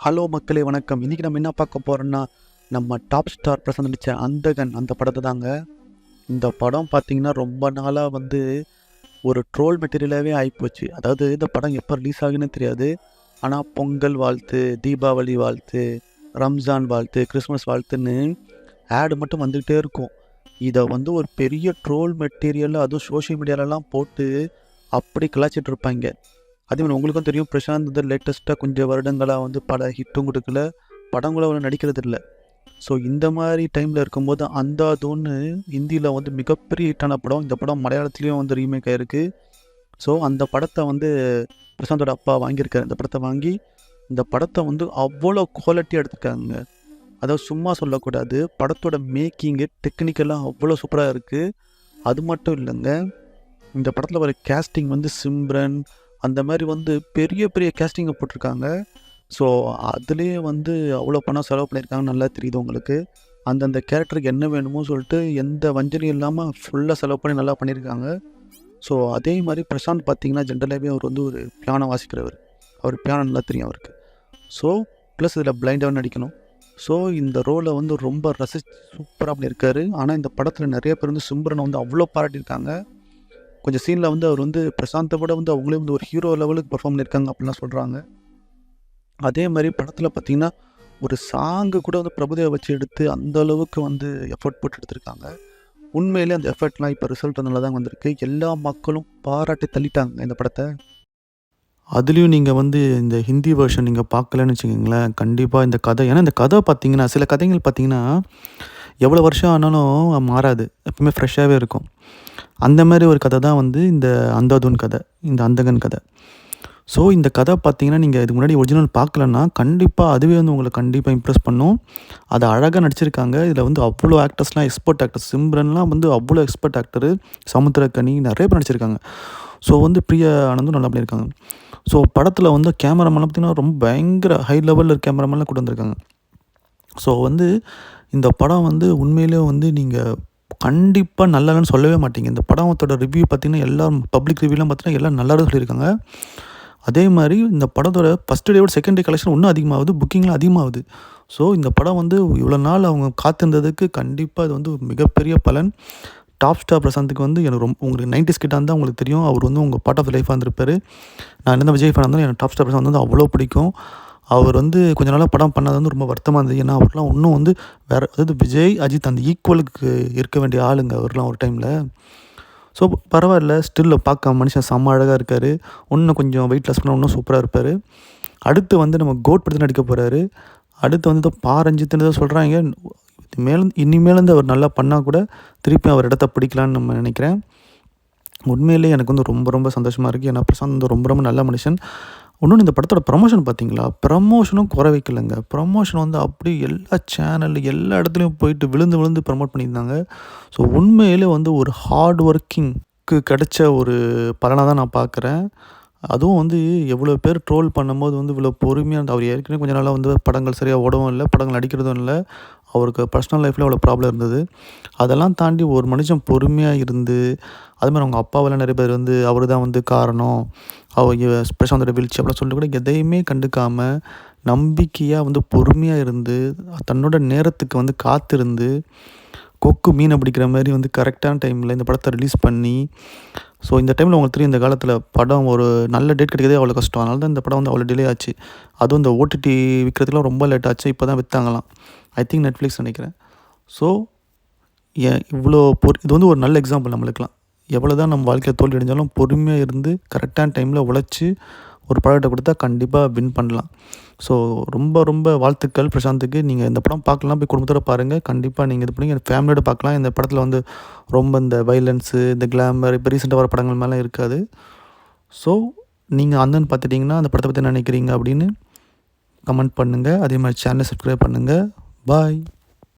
Hello மக்களே வணக்கம். இன்றைக்கி நம்ம என்ன பார்க்க போகிறோன்னா, நம்ம டாப் ஸ்டார் பிரசாந்த் நடித்த அந்தகன் அந்த படத்தை தாங்க. இந்த படம் பார்த்திங்கன்னா ரொம்ப நாளாக ஒரு ட்ரோல் மெட்டீரியலாகவே ஆகிப்போச்சு. அதாவது இந்த படம் எப்போ ரிலீஸ் ஆகுன்னு தெரியாது. ஆனால் பொங்கல் வாழ்த்து, தீபாவளி வாழ்த்து, ரம்ஜான் வாழ்த்து, கிறிஸ்மஸ் வாழ்த்துன்னு ஆடு மட்டும் வந்துக்கிட்டே இருக்கும். இதை ஒரு பெரிய ட்ரோல் மெட்டீரியல், அதுவும் சோஷியல் மீடியாலலாம் போட்டு அப்படி கலாச்சிட்டு இருப்பாங்க. அதே மாதிரி உங்களுக்கும் தெரியும், பிரசாந்த் லேட்டஸ்ட்டாக கொஞ்சம் வருடங்களாக பல ஹிட்டும் கொடுக்கல, படங்களும் நடிக்கிறது இல்லை. ஸோ இந்த மாதிரி டைமில் இருக்கும்போது அந்தாதுன்னு ஹிந்தியில் மிகப்பெரிய ஹிட்டான படம். இந்த படம் மலையாளத்துலேயும் ரீமேக் ஆகிருக்கு. ஸோ அந்த படத்தை பிரசாந்தோட அப்பா வாங்கியிருக்காரு. இந்த படத்தை வாங்கி இந்த படத்தை அவ்வளோ குவாலிட்டியாக எடுத்துருக்காங்க. அதாவது சும்மா சொல்லக்கூடாது, படத்தோட மேக்கிங்கு டெக்னிக்கெல்லாம் அவ்வளோ சூப்பராக இருக்குது. அது மட்டும் இல்லைங்க, இந்த படத்தில் வர கேஸ்டிங் சிம்ரன் அந்த மாதிரி பெரிய பெரிய கேஸ்டிங்கை போட்டிருக்காங்க. ஸோ அதுலேயே அவ்வளோ பணம் செலவு பண்ணியிருக்காங்க, நல்லா தெரியுது உங்களுக்கு. அந்தந்த கேரக்டருக்கு என்ன வேணுமோ சொல்லிட்டு எந்த வஞ்சனையும் இல்லாமல் ஃபுல்லாக செலவு பண்ணி நல்லா பண்ணியிருக்காங்க. ஸோ அதே மாதிரி பிரசாந்த் பார்த்திங்கன்னா ஜென்ரலாகவே அவர் ஒரு பியானோ வாசிக்கிறவர். அவர் பியானோ நல்லா தெரியும் அவருக்கு. ஸோ ப்ளஸ் இதில் பிளைண்டாக நடிக்கணும். ஸோ இந்த ரோலை ரொம்ப சூப்பராக பண்ணியிருக்காரு. ஆனால் இந்த படத்தில் நிறைய பேர் சிம்ரனை அவ்வளோ பாராட்டியிருக்காங்க. கொஞ்சம் சீனில் அவர் பிரசாந்தை விட அவங்களே ஒரு ஹீரோ லெவலுக்கு பர்ஃபார்ம் பண்ணியிருக்காங்க அப்படின்லாம் சொல்கிறாங்க. அதே மாதிரி படத்தில் பார்த்திங்கன்னா ஒரு சாங்கு கூட பிரபுதேவா வச்சு எடுத்து அந்த அளவுக்கு எஃபர்ட் போட்டு எடுத்திருக்காங்க. உண்மையிலே அந்த எஃபர்ட்லாம் இப்போ ரிசல்ட் நல்லா தான் வந்திருக்கு. எல்லா மக்களும் பாராட்டி தள்ளிட்டாங்க இந்த படத்தை. அதுலேயும் நீங்கள் இந்த ஹிந்தி வெர்ஷன் நீங்கள் பார்க்கலன்னு வச்சுக்கிங்களேன், கண்டிப்பாக இந்த கதை, ஏன்னா இந்த கதை பார்த்திங்கன்னா சில கதைகள் பார்த்திங்கன்னா எவ்வளோ வருஷம் ஆனாலும் மாறாது, எப்பவுமே ஃப்ரெஷ்ஷாகவே இருக்கும். அந்த மாதிரி ஒரு கதை தான் இந்த அந்தாதுன் கதை, இந்த அந்தகன் கதை. ஸோ இந்த கதை பார்த்திங்கன்னா நீங்கள் இதுக்கு முன்னாடி ஒரிஜினல் பார்க்கலன்னா கண்டிப்பாக அதுவே உங்களை கண்டிப்பாக இம்ப்ரெஸ் பண்ணும். அதை அழகாக நடிச்சிருக்காங்க. இதில் அவ்வளோ ஆக்டர்ஸ்லாம் எக்ஸ்பர்ட் ஆக்டர்ஸ். சிம்ரன்லாம் அவ்வளோ எக்ஸ்பர்ட் ஆக்டரு. சமுத்திரக்கனி நிறைய பேர் நடிச்சிருக்காங்க. ஸோ பிரியா ஆனந்தும் நல்லா பண்ணியிருக்காங்க. ஸோ படத்தில் கேமராமேன்லாம் பார்த்திங்கன்னா ரொம்ப பயங்கர ஹை லெவலில் கேமராமேன்லாம் கொண்டு வந்திருக்காங்க. ஸோ இந்த படம் உண்மையிலே நீங்கள் கண்டிப்பாக நல்லான்னு சொல்லவே மாட்டீங்க. இந்த படத்தோட ரிவ்யூ பார்த்திங்கன்னா எல்லாம் பப்ளிக் ரிவ்யூலாம் பார்த்திங்கன்னா எல்லாம் நல்லா சொல்லியிருக்காங்க. அதே மாதிரி இந்த படத்தோட ஃபஸ்ட் டேவோட செகண்ட் டே கலெக்ஷன் இன்னும் அதிகமாகுது, புக்கிங்லாம் அதிகமாகுது. ஸோ இந்த படம் இவ்வளோ நாள் அவங்க காத்திருந்ததுக்கு கண்டிப்பாக இது மிகப்பெரிய பலன். டாப் ஸ்டார் பிரசாந்துக்கு எனக்கு ரொம்ப, உங்களுக்கு 90s கிட்ட இருந்தால் உங்களுக்கு தெரியும், அவர் உங்கள் பார்ட் ஆஃப் லைஃபாக இருந்திருப்பார். நான் என்ன விஜய் ஃபேனாக இருந்தாலும் எனக்கு டாப் ஸ்டார் பிரசாந்த் அவ்வளோ பிடிக்கும். அவர் கொஞ்ச நாளாக படம் பண்ணாது ரொம்ப வருத்தமாக இருந்தது. ஏன்னா அவர்லாம் இன்னும் வேறு, அதாவது விஜய், அஜித் அந்த ஈக்குவலுக்கு இருக்க வேண்டிய ஆளுங்க அவர்லாம் ஒரு டைமில். ஸோ பரவாயில்ல, ஸ்டில் பார்க்க மனுஷன் செம்ம அழகாக இருக்கார். இன்னும் கொஞ்சம் வெயிட் லாஸ் பண்ணால் இன்னும் சூப்பராக இருப்பார். அடுத்து நம்ம கோட் படத்தில் நடிக்க போகிறாரு. அடுத்து பாரஞ்சித்துன்னு தான் சொல்கிறாங்க. இனிமேலேருந்து அவர் நல்லா பண்ணால் கூட திருப்பி அவர் இடத்த பிடிக்கலான்னு நம்ம நினைக்கிறேன். உண்மையிலே எனக்கு ரொம்ப ரொம்ப சந்தோஷமாக இருக்குது. ஏன்னா பிரசாந்த் ரொம்ப ரொம்ப நல்ல மனுஷன். இன்னொன்று, இந்த படத்தோட ப்ரமோஷன் பார்த்தீங்களா, ப்ரமோஷனும் குறை வைக்கலைங்க. ப்ரமோஷன் அப்படி எல்லா சேனல் எல்லா இடத்துலையும் போயிட்டு விழுந்து விழுந்து ப்ரமோட் பண்ணியிருந்தாங்க. ஸோ உண்மையிலே ஒரு ஹார்ட் ஒர்க்கிங்க்கு கிடைச்ச ஒரு பலனாக தான் நான் பார்க்குறேன். அதுவும் எவ்வளோ பேர் ட்ரோல் பண்ணும்போது இவ்வளோ பொறுமையாக அவர் ஏற்கனவே கொஞ்ச நாளாக படங்கள் சரியாக ஓடவும் இல்லை, படங்கள் நடிக்கிறதும் இல்லை. அவருக்கு பர்சனல் லைஃப்பில் அவ்வளோ ப்ராப்ளம் இருந்தது. அதெல்லாம் தாண்டி ஒரு மனுஷன் பொறுமையாக இருந்து, அதுமாதிரி அவங்க அப்பாவெல்லாம் நிறைய பேர் அவர் தான் காரணம், அவர் பிரசாந்தோட வீழ்ச்சி அப்படிலாம் சொல்லிட்டு கூட எதையுமே கண்டுக்காமல் நம்பிக்கையாக பொறுமையாக இருந்து தன்னோட நேரத்துக்கு காத்திருந்து கொக்கு மீனை பிடிக்கிற மாதிரி கரெக்டான டைமில் இந்த படத்தை ரிலீஸ் பண்ணி, ஸோ இந்த டைமில் உங்களுக்கு தெரியும், இந்த காலத்தில் படம் ஒரு நல்ல டேட் கிடைக்கிறதே அவ்வளோ கஷ்டம். அதனால தான் இந்த படம் அவ்வளோ டிலே ஆச்சு. அதுவும் இந்த ஓடிடி விற்கிறதுக்குலாம் ரொம்ப லேட் ஆச்சு. இப்போ தான் விற்றாங்களாம். ஐ திங்க் நெட்ஃப்ளிக்ஸ் நினைக்கிறேன். ஸோ இவ்வளோ இது ஒரு நல்ல எக்ஸாம்பிள் நம்மளுக்கெலாம். எவ்வளோ தான் நம்ம வாழ்க்கையில் தோல்வி அடைஞ்சாலும் பொறுமையாக இருந்து கரெக்டான டைமில் உழைச்சி ஒரு ப்ராடக்ட்டை கொடுத்தா கண்டிப்பாக வின் பண்ணலாம். ஸோ ரொம்ப ரொம்ப வாழ்த்துக்கள் பிரசாந்துக்கு. நீங்கள் இந்த படம் பார்க்கலாம், போய் குடும்பத்தோடு பாருங்கள். கண்டிப்பாக நீங்கள் இது பண்ணி ஃபேமிலியோட பார்க்கலாம். இந்த படத்தில் ரொம்ப இந்த வைலன்ஸு, இந்த கிளாமர், இப்போ ரீசெண்டாக வர படங்கள் மேலே இருக்காது. ஸோ நீங்கள் அந்தன்னு பார்த்துட்டிங்கன்னா அந்த படத்தை பற்றி என்ன நினைக்கிறீங்க அப்படின்னு கமெண்ட் பண்ணுங்கள். அதே மாதிரி சேனலை சப்ஸ்கிரைப் பண்ணுங்கள். பாய்.